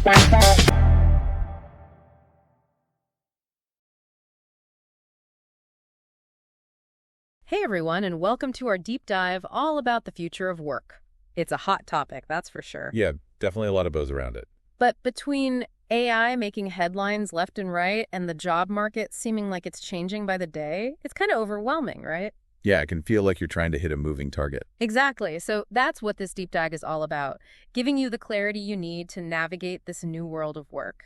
Hey everyone, and welcome to our deep dive all about the future of work. It's a hot topic, that's for sure. Yeah, definitely a lot of buzz around it. But between AI making headlines left and right and the job market seeming like it's changing by the day, it's kind of overwhelming, right? Yeah, it can feel like you're trying to hit a moving target. Exactly. So that's what this deep dive is all about, giving you the clarity you need to navigate this new world of work.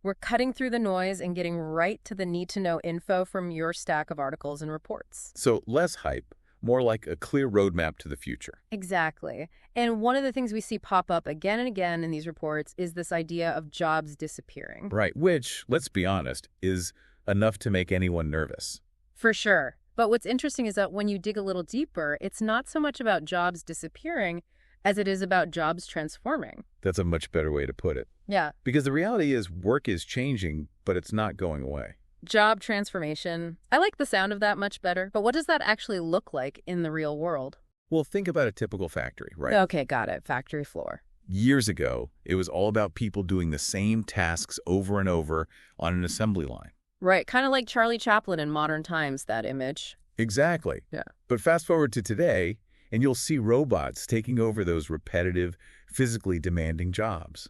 We're cutting through the noise and getting right to the need-to-know info from your stack of articles and reports. So less hype, more like a clear roadmap to the future. Exactly. And one of the things we see pop up again and again in these reports is this idea of jobs disappearing. Right, which, let's be honest, is enough to make anyone nervous. For sure. But what's interesting is that when you dig a little deeper, it's not so much about jobs disappearing as it is about jobs transforming. That's a much better way to put it. Yeah. Because the reality is work is changing, but it's not going away. Job transformation. I like the sound of that much better, but what does that actually look like in the real world? Well, think about a typical factory, right? Okay, got it. Factory floor. Years ago, it was all about people doing the same tasks over and over on an assembly line. Right, kind of like Charlie Chaplin in Modern Times, that image. Exactly. Yeah. But fast forward to today, and you'll see robots taking over those repetitive, physically demanding jobs.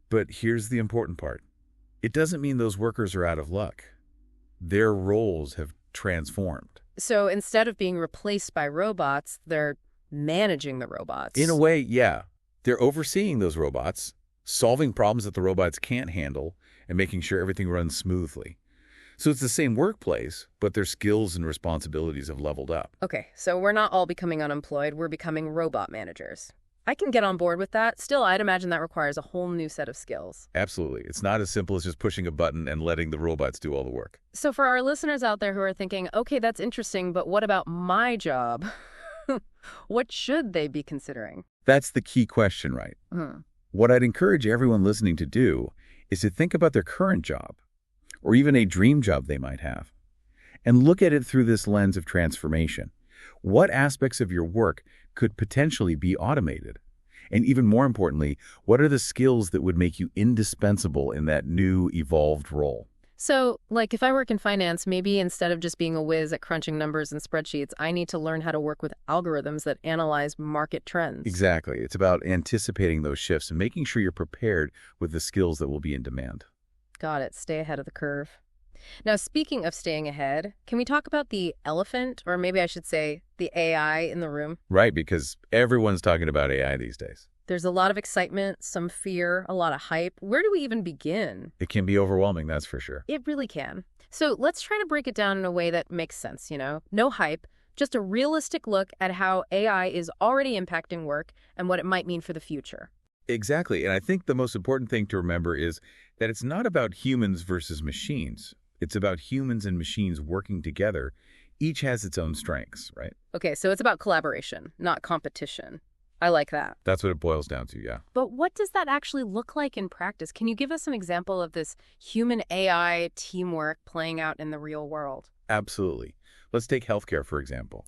But here's the important part. It doesn't mean those workers are out of luck. Their roles have transformed. So instead of being replaced by robots, they're managing the robots. In a way, yeah. They're overseeing those robots, solving problems that the robots can't handle, and making sure everything runs smoothly. So it's the same workplace, but their skills and responsibilities have leveled up. Okay, so we're not all becoming unemployed, we're becoming robot managers. I can get on board with that. Still, I'd imagine that requires a whole new set of skills. Absolutely. It's not as simple as just pushing a button and letting the robots do all the work. So for our listeners out there who are thinking, okay, that's interesting, but what about my job? What should they be considering? That's the key question, right? What I'd encourage everyone listening to do is to think about their current job, or even a dream job they might have, and look at it through this lens of transformation. What aspects of your work could potentially be automated? And even more importantly, what are the skills that would make you indispensable in that new, evolved role? So, like if I work in finance, maybe instead of just being a whiz at crunching numbers and spreadsheets, I need to learn how to work with algorithms that analyze market trends. Exactly. It's about anticipating those shifts and making sure you're prepared with the skills that will be in demand. Got it. Stay ahead of the curve. Now, speaking of staying ahead, can we talk about the elephant, or maybe I should say the AI in the room? Right, because everyone's talking about AI these days. There's a lot of excitement, some fear, a lot of hype. Where do we even begin? It can be overwhelming, that's for sure. It really can. So let's try to break it down in a way that makes sense, No hype, just a realistic look at how AI is already impacting work and what it might mean for the future. Exactly, and I think the most important thing to remember is that it's not about humans versus machines. It's about humans and machines working together. Each has its own strengths, right? Okay, so it's about collaboration, not competition. I like that. That's what it boils down to, yeah. But what does that actually look like in practice? Can you give us an example of this human-AI teamwork playing out in the real world? Absolutely. Let's take healthcare, for example.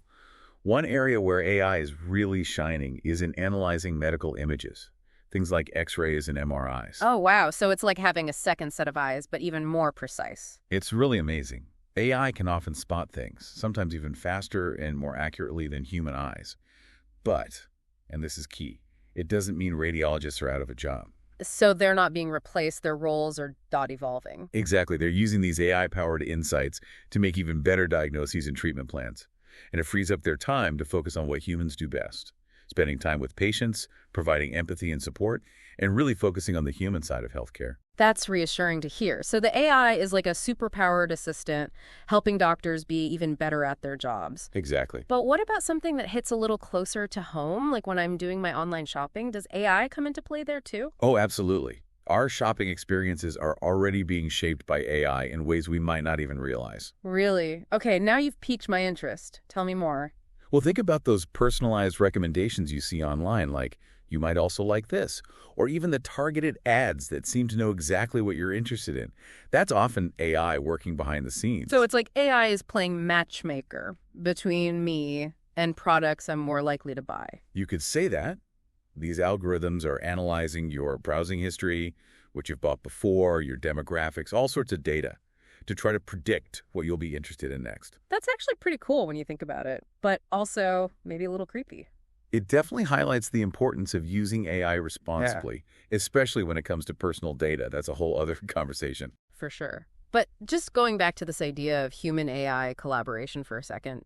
One area where AI is really shining is in analyzing medical images, things like X-rays and MRIs. Oh, wow. So it's like having a second set of eyes, but even more precise. It's really amazing. AI can often spot things, sometimes even faster and more accurately than human eyes. But, and this is key, it doesn't mean radiologists are out of a job. So they're not being replaced, their roles are not evolving. Exactly. They're using these AI-powered insights to make even better diagnoses and treatment plans. And it frees up their time to focus on what humans do best, spending time with patients, providing empathy and support, and really focusing on the human side of healthcare. That's reassuring to hear. So the AI is like a superpowered assistant, helping doctors be even better at their jobs. Exactly. But what about something that hits a little closer to home, like when I'm doing my online shopping? Does AI come into play there too? Oh, absolutely. Our shopping experiences are already being shaped by AI in ways we might not even realize. Really? Okay, now you've piqued my interest. Tell me more. Well, think about those personalized recommendations you see online, like, you might also like this, or even the targeted ads that seem to know exactly what you're interested in. That's often AI working behind the scenes. So it's like AI is playing matchmaker between me and products I'm more likely to buy. You could say that. These algorithms are analyzing your browsing history, what you've bought before, your demographics, all sorts of data to try to predict what you'll be interested in next. That's actually pretty cool when you think about it, but also maybe a little creepy. It definitely highlights the importance of using AI responsibly, especially when it comes to personal data. That's a whole other conversation. For sure. But just going back to this idea of human AI collaboration for a second,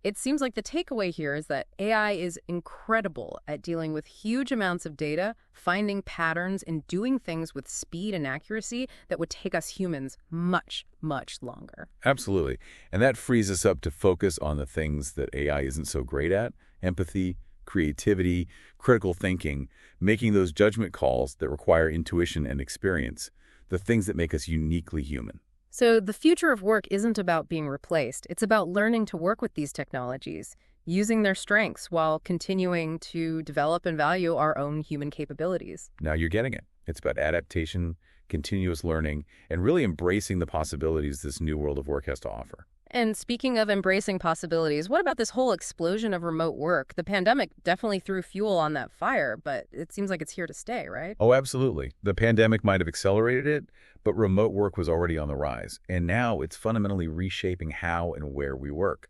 it seems like the takeaway here is that AI is incredible at dealing with huge amounts of data, finding patterns, and doing things with speed and accuracy that would take us humans much, much longer. Absolutely. And that frees us up to focus on the things that AI isn't so great at: empathy, creativity, critical thinking, making those judgment calls that require intuition and experience, the things that make us uniquely human. So the future of work isn't about being replaced. It's about learning to work with these technologies, using their strengths while continuing to develop and value our own human capabilities. Now you're getting it. It's about adaptation, continuous learning, and really embracing the possibilities this new world of work has to offer. And speaking of embracing possibilities, what about this whole explosion of remote work? The pandemic definitely threw fuel on that fire, but it seems like it's here to stay, right? Oh, absolutely. The pandemic might have accelerated it, but remote work was already on the rise. And now it's fundamentally reshaping how and where we work.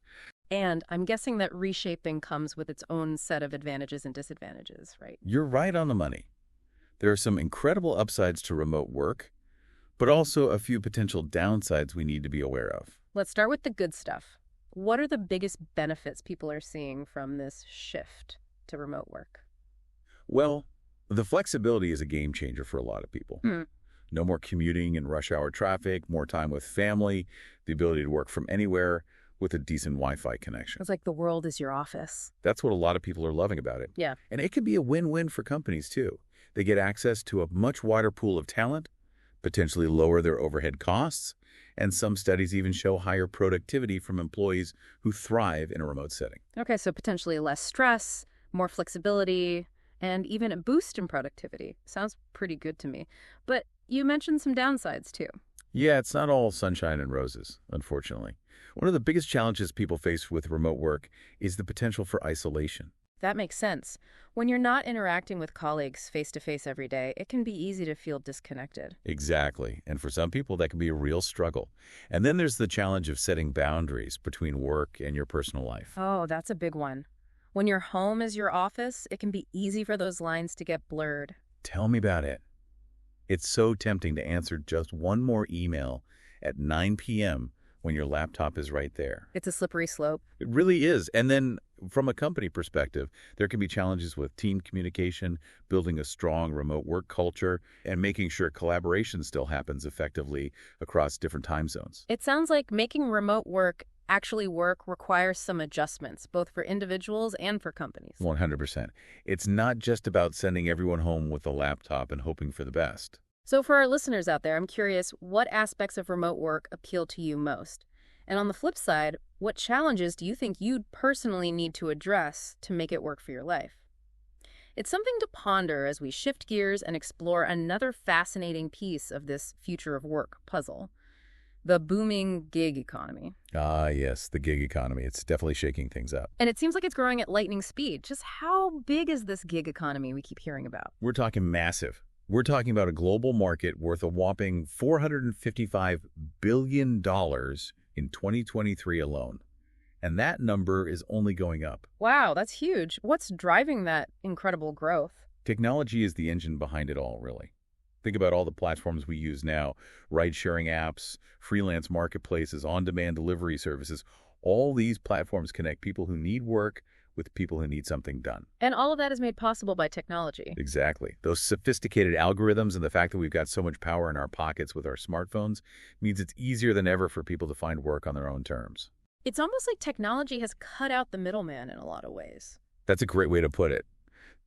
And I'm guessing that reshaping comes with its own set of advantages and disadvantages, right? You're right on the money. There are some incredible upsides to remote work, but also a few potential downsides we need to be aware of. Let's start with the good stuff. What are the biggest benefits people are seeing from this shift to remote work? Well, the flexibility is a game changer for a lot of people. No more commuting and rush hour traffic, more time with family, the ability to work from anywhere with a decent Wi-Fi connection. It's like the world is your office. That's what a lot of people are loving about it. Yeah. And it can be a win-win for companies, too. They get access to a much wider pool of talent, potentially lower their overhead costs, and some studies even show higher productivity from employees who thrive in a remote setting. Okay, so potentially less stress, more flexibility, and even a boost in productivity. Sounds pretty good to me. But you mentioned some downsides, too. Yeah, it's not all sunshine and roses, unfortunately. One of the biggest challenges people face with remote work is the potential for isolation. That makes sense. When you're not interacting with colleagues face-to-face every day, it can be easy to feel disconnected. Exactly. And for some people, that can be a real struggle. And then there's the challenge of setting boundaries between work and your personal life. Oh, that's a big one. When your home is your office, it can be easy for those lines to get blurred. Tell me about it. It's so tempting to answer just one more email at 9 p.m. when your laptop is right there. It's a slippery slope. It really is. And then from a company perspective, there can be challenges with team communication, building a strong remote work culture, and making sure collaboration still happens effectively across different time zones. It sounds like making remote work actually work requires some adjustments, both for individuals and for companies. 100%. It's not just about sending everyone home with a laptop and hoping for the best. So for our listeners out there, I'm curious, what aspects of remote work appeal to you most? And on the flip side, what challenges do you think you'd personally need to address to make it work for your life? It's something to ponder as we shift gears and explore another fascinating piece of this future of work puzzle: the booming gig economy. Ah, yes, the gig economy. It's definitely shaking things up. And it seems like it's growing at lightning speed. Just how big is this gig economy we keep hearing about? We're talking massive. We're talking about a global market worth a whopping $455 billion in 2023 alone. And that number is only going up. Wow, that's huge. What's driving that incredible growth? Technology is the engine behind it all, really. Think about all the platforms we use now: ride-sharing apps, freelance marketplaces, on-demand delivery services. All these platforms connect people who need work with people who need something done. And all of that is made possible by technology. Exactly. Those sophisticated algorithms and the fact that we've got so much power in our pockets with our smartphones means it's easier than ever for people to find work on their own terms. It's almost like technology has cut out the middleman in a lot of ways. That's a great way to put it.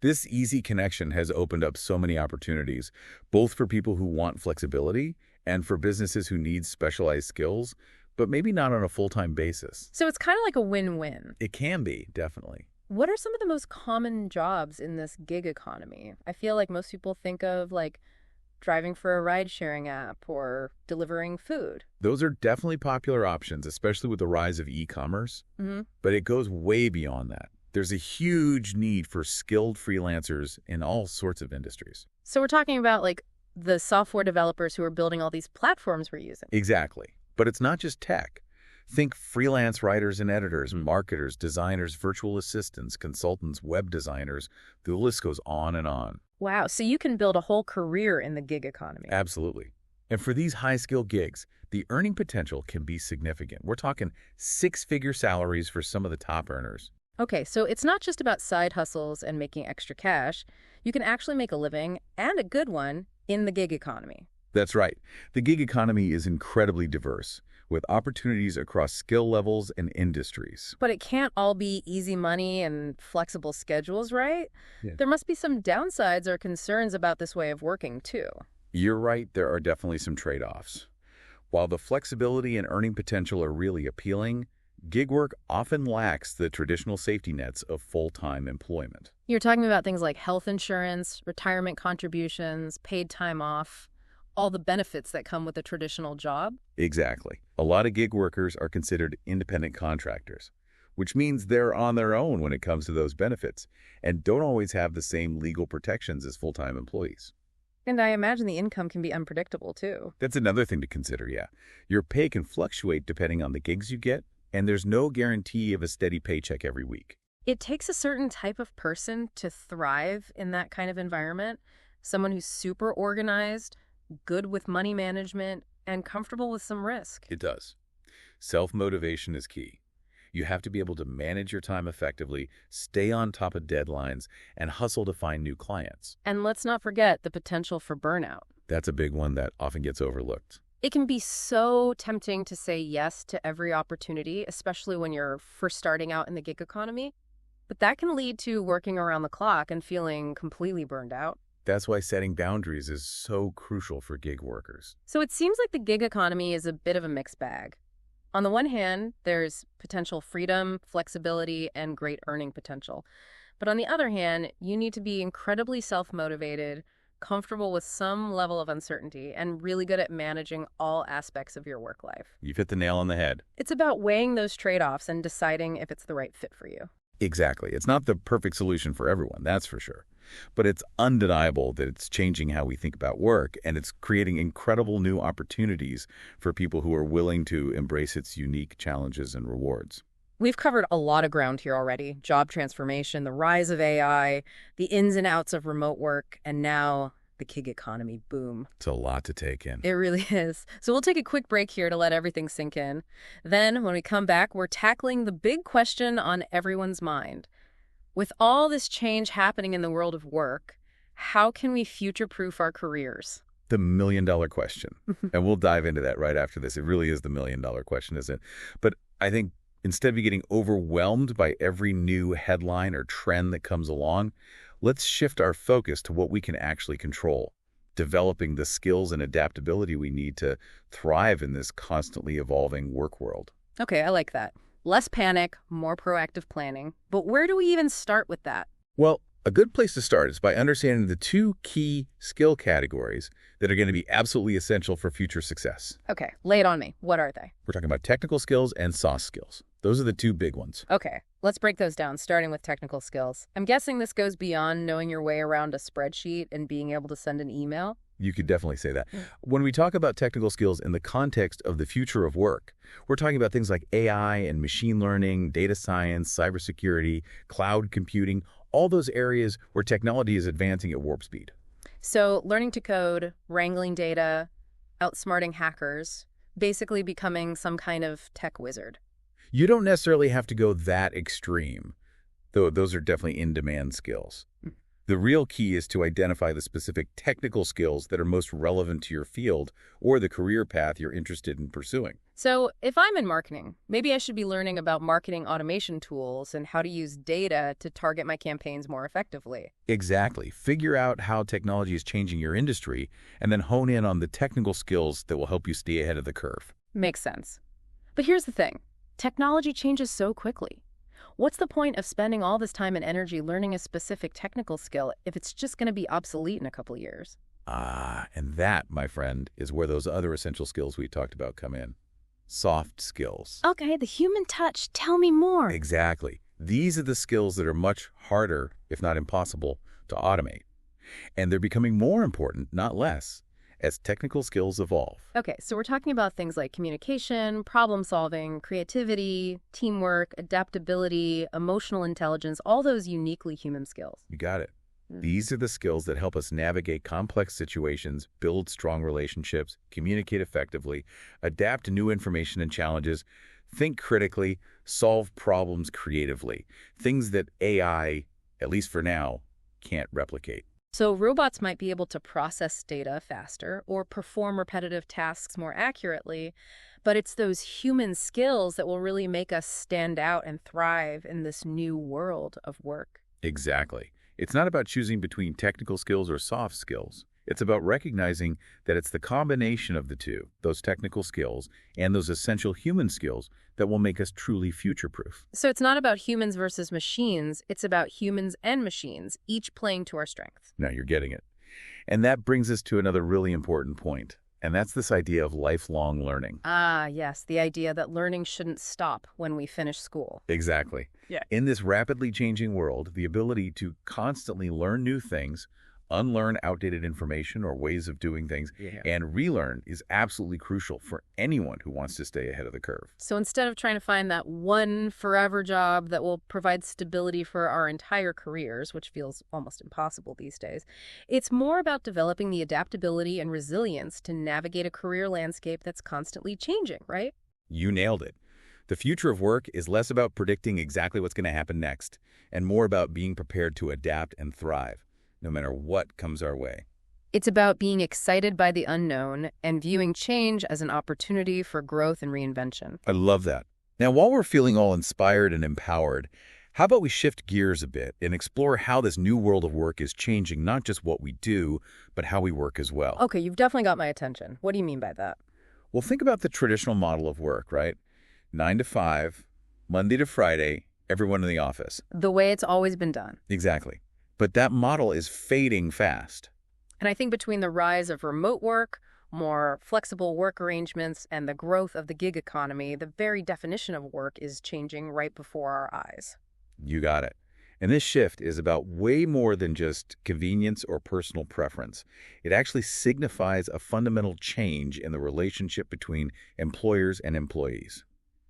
This easy connection has opened up so many opportunities, both for people who want flexibility and for businesses who need specialized skills, but maybe not on a full-time basis. So it's kind of like a win-win. It can be, definitely. What are some of the most common jobs in this gig economy? I feel like most people think of like driving for a ride-sharing app or delivering food. Those are definitely popular options, especially with the rise of e-commerce. But it goes way beyond that. There's a huge need for skilled freelancers in all sorts of industries. So we're talking about like the software developers who are building all these platforms we're using. Exactly. But it's not just tech. Think freelance writers and editors, marketers, designers, virtual assistants, consultants, web designers. The list goes on and on. Wow, so you can build a whole career in the gig economy. Absolutely. And for these high-skill gigs, the earning potential can be significant. We're talking six-figure salaries for some of the top earners. Okay, so it's not just about side hustles and making extra cash. You can actually make a living, and a good one, in the gig economy. That's right. The gig economy is incredibly diverse, with opportunities across skill levels and industries. But it can't all be easy money and flexible schedules, right? Yeah. There must be some downsides or concerns about this way of working, too. You're right, there are definitely some trade-offs. While the flexibility and earning potential are really appealing, gig work often lacks the traditional safety nets of full-time employment. You're talking about things like health insurance, retirement contributions, paid time off, all the benefits that come with a traditional job? Exactly. A lot of gig workers are considered independent contractors, which means they're on their own when it comes to those benefits and don't always have the same legal protections as full-time employees. And I imagine the income can be unpredictable, too. That's another thing to consider, yeah. Your pay can fluctuate depending on the gigs you get, and there's no guarantee of a steady paycheck every week. It takes a certain type of person to thrive in that kind of environment. Someone who's super organized, good with money management, and comfortable with some risk. It does. Self-motivation is key. You have to be able to manage your time effectively, stay on top of deadlines, and hustle to find new clients. And let's not forget the potential for burnout. That's a big one that often gets overlooked. It can be so tempting to say yes to every opportunity, especially when you're first starting out in the gig economy. But that can lead to working around the clock and feeling completely burned out. That's why setting boundaries is so crucial for gig workers. So it seems like the gig economy is a bit of a mixed bag. On the one hand, there's potential freedom, flexibility, and great earning potential. But on the other hand, you need to be incredibly self-motivated, comfortable with some level of uncertainty, and really good at managing all aspects of your work life. You've hit the nail on the head. It's about weighing those trade-offs and deciding if it's the right fit for you. Exactly. It's not the perfect solution for everyone, that's for sure. But it's undeniable that it's changing how we think about work, and it's creating incredible new opportunities for people who are willing to embrace its unique challenges and rewards. We've covered a lot of ground here already. Job transformation, the rise of AI, the ins and outs of remote work, and now the gig economy boom. It's a lot to take in. It really is. So we'll take a quick break here to let everything sink in. Then, when we come back, we're tackling the big question on everyone's mind. With all this change happening in the world of work, how can we future-proof our careers? The million-dollar question. And we'll dive into that right after this. It really is the million-dollar question, isn't it? But I think instead of getting overwhelmed by every new headline or trend that comes along, let's shift our focus to what we can actually control, developing the skills and adaptability we need to thrive in this constantly evolving work world. Okay, I like that. Less panic, more proactive planning. But where do we even start with that? Well, a good place to start is by understanding the two key skill categories that are going to be absolutely essential for future success. Okay, lay it on me. What are they? We're talking about technical skills and soft skills. Those are the two big ones. Okay, let's break those down, starting with technical skills. I'm guessing this goes beyond knowing your way around a spreadsheet and being able to send an email. You could definitely say that. When we talk about technical skills in the context of the future of work, we're talking about things like AI and machine learning, data science, cybersecurity, cloud computing, all those areas where technology is advancing at warp speed. So learning to code, wrangling data, outsmarting hackers, basically becoming some kind of tech wizard. You don't necessarily have to go that extreme, though those are definitely in-demand skills. The real key is to identify the specific technical skills that are most relevant to your field or the career path you're interested in pursuing. So if I'm in marketing, maybe I should be learning about marketing automation tools and how to use data to target my campaigns more effectively. Exactly. Figure out how technology is changing your industry and then hone in on the technical skills that will help you stay ahead of the curve. Makes sense. But here's the thing. Technology changes so quickly. What's the point of spending all this time and energy learning a specific technical skill if it's just going to be obsolete in a couple of years? And that, my friend, is where those other essential skills we talked about come in. Soft skills. Okay, the human touch. Tell me more. Exactly. These are the skills that are much harder, if not impossible, to automate. And they're becoming more important, not less, as technical skills evolve. Okay, so we're talking about things like communication, problem solving, creativity, teamwork, adaptability, emotional intelligence, all those uniquely human skills. You got it. These are the skills that help us navigate complex situations, build strong relationships, communicate effectively, adapt to new information and challenges, think critically, solve problems creatively. Things that AI, at least for now, can't replicate. So robots might be able to process data faster or perform repetitive tasks more accurately, but it's those human skills that will really make us stand out and thrive in this new world of work. Exactly. It's not about choosing between technical skills or soft skills. It's about recognizing that it's the combination of the two, those technical skills and those essential human skills, that will make us truly future-proof. So it's not about humans versus machines, it's about humans and machines, each playing to our strengths. Now you're getting it. And that brings us to another really important point, and that's this idea of lifelong learning. Ah, yes, the idea that learning shouldn't stop when we finish school. Exactly. Yeah. In this rapidly changing world, the ability to constantly learn new things, unlearn outdated information or ways of doing things, and relearn is absolutely crucial for anyone who wants to stay ahead of the curve. So instead of trying to find that one forever job that will provide stability for our entire careers, which feels almost impossible these days, it's more about developing the adaptability and resilience to navigate a career landscape that's constantly changing, right? You nailed it. The future of work is less about predicting exactly what's going to happen next, and more about being prepared to adapt and thrive, no matter what comes our way. It's about being excited by the unknown and viewing change as an opportunity for growth and reinvention. I love that. Now, while we're feeling all inspired and empowered, how about we shift gears a bit and explore how this new world of work is changing not just what we do, but how we work as well? Okay, you've definitely got my attention. What do you mean by that? Well, think about the traditional model of work, right? 9 to 5, Monday to Friday, everyone in the office. The way it's always been done. Exactly. But that model is fading fast. And I think between the rise of remote work, more flexible work arrangements, and the growth of the gig economy, the very definition of work is changing right before our eyes. You got it. And this shift is about way more than just convenience or personal preference. It actually signifies a fundamental change in the relationship between employers and employees.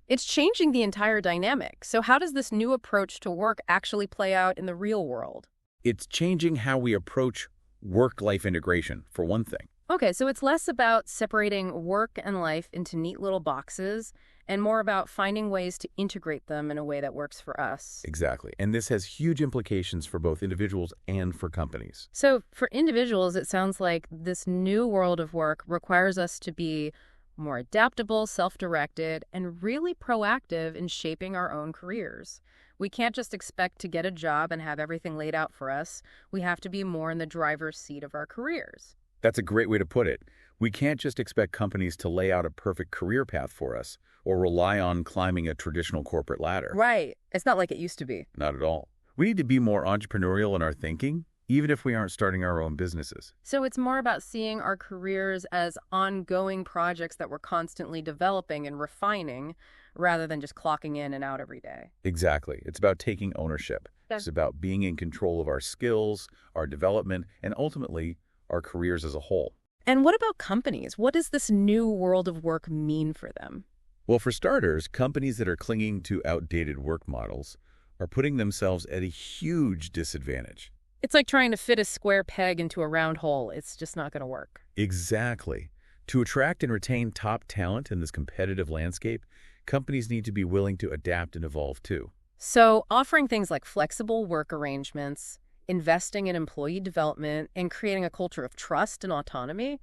It's changing the entire dynamic. So how does this new approach to work actually play out in the real world? It's changing how we approach work-life integration, for one thing. Okay, so it's less about separating work and life into neat little boxes and more about finding ways to integrate them in a way that works for us. Exactly. And this has huge implications for both individuals and for companies. So for individuals, it sounds like this new world of work requires us to be more adaptable, self-directed, and really proactive in shaping our own careers. We can't just expect to get a job and have everything laid out for us. We have to be more in the driver's seat of our careers. That's a great way to put it. We can't just expect companies to lay out a perfect career path for us or rely on climbing a traditional corporate ladder. Right. It's not like it used to be. Not at all. We need to be more entrepreneurial in our thinking, even if we aren't starting our own businesses. So it's more about seeing our careers as ongoing projects that we're constantly developing and refining rather than just clocking in and out every day. Exactly. It's about taking ownership. It's about being in control of our skills, our development, and ultimately our careers as a whole. And what about companies? What does this new world of work mean for them? Well, for starters, companies that are clinging to outdated work models are putting themselves at a huge disadvantage. It's like trying to fit a square peg into a round hole. It's just not going to work. Exactly. To attract and retain top talent in this competitive landscape, companies need to be willing to adapt and evolve too. So offering things like flexible work arrangements, investing in employee development, and creating a culture of trust and autonomy,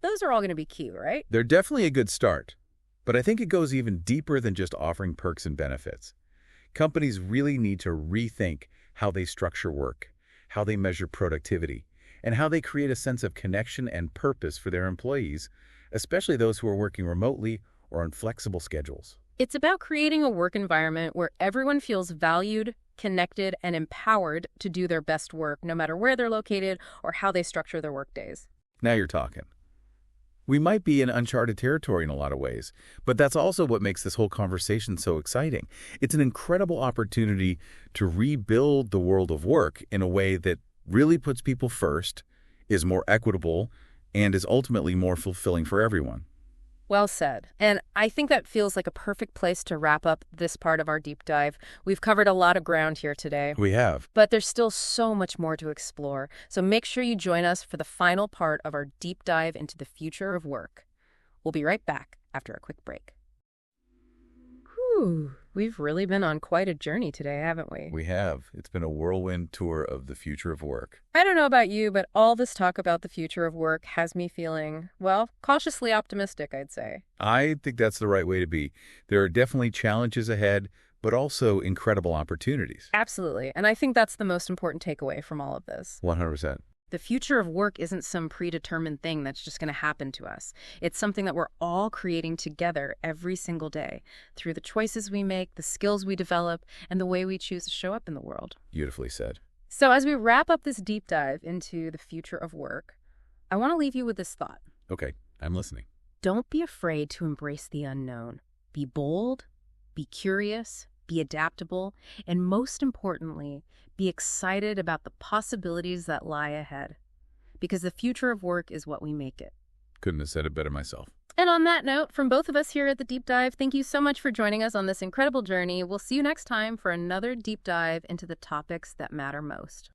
those are all going to be key, right? They're definitely a good start, but I think it goes even deeper than just offering perks and benefits. Companies really need to rethink how they structure work, how they measure productivity, and how they create a sense of connection and purpose for their employees, especially those who are working remotely or on flexible schedules. It's about creating a work environment where everyone feels valued, connected, and empowered to do their best work, no matter where they're located or how they structure their work days. Now you're talking. We might be in uncharted territory in a lot of ways, but that's also what makes this whole conversation so exciting. It's an incredible opportunity to rebuild the world of work in a way that really puts people first, is more equitable, and is ultimately more fulfilling for everyone. Well said. And I think that feels like a perfect place to wrap up this part of our deep dive. We've covered a lot of ground here today, We have. but there's still so much more to explore. So make sure you join us for the final part of our deep dive into the future of work. We'll be right back after a quick break. Whew, we've really been on quite a journey today, haven't we? We have. It's been a whirlwind tour of the future of work. I don't know about you, but all this talk about the future of work has me feeling, well, cautiously optimistic, I'd say. I think that's the right way to be. There are definitely challenges ahead, but also incredible opportunities. Absolutely. And I think that's the most important takeaway from all of this. 100%. The future of work isn't some predetermined thing that's just going to happen to us. It's something that we're all creating together every single day through the choices we make, the skills we develop, and the way we choose to show up in the world. Beautifully said. So as we wrap up this deep dive into the future of work, I want to leave you with this thought. Okay, I'm listening. Don't be afraid to embrace the unknown. Be bold, be curious, be adaptable, and most importantly, be excited about the possibilities that lie ahead. Because the future of work is what we make it. Couldn't have said it better myself. And on that note, from both of us here at the Deep Dive, thank you so much for joining us on this incredible journey. We'll see you next time for another deep dive into the topics that matter most.